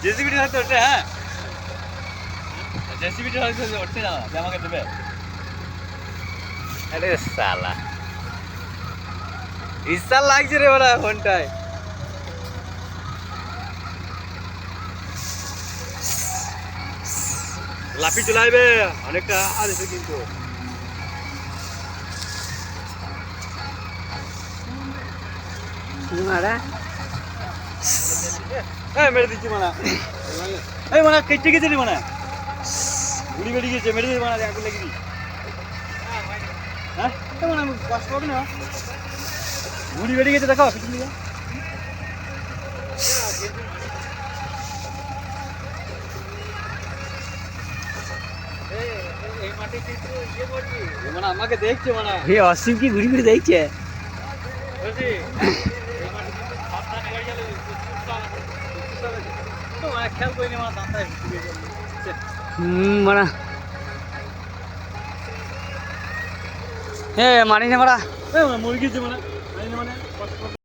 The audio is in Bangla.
জেসিবিটা হয়তো ওঠে, হ্যাঁ জেসিবিটা হয়তো ওঠে না, যে আমাকে দেবে। আরে সালা ইচ্ছা লাগছে রে ওরা ফোনটায়। লাফি চলাইবে অনেকটা আর এসে কিন্তু মেরে দিচ্ছি মানা, এই মানা কেটে গেছে রে মানা, ঘুড়ি বেরিয়ে গেছে, মেরে দিই মানা, আগুন লেগে দিই। হ্যাঁ মানে কষ্ট হবে না, ঘুড়ি বেরিয়ে গেছে দেখো পিছন দিকে। মানে আমাকে দেখছে মানে অসীম কি ঘুরি ঘুরি দেখছে। খেয়াল করিনি মানে দাঁতায় মানে হ্যাঁ মানি না মারা মুরগি মানে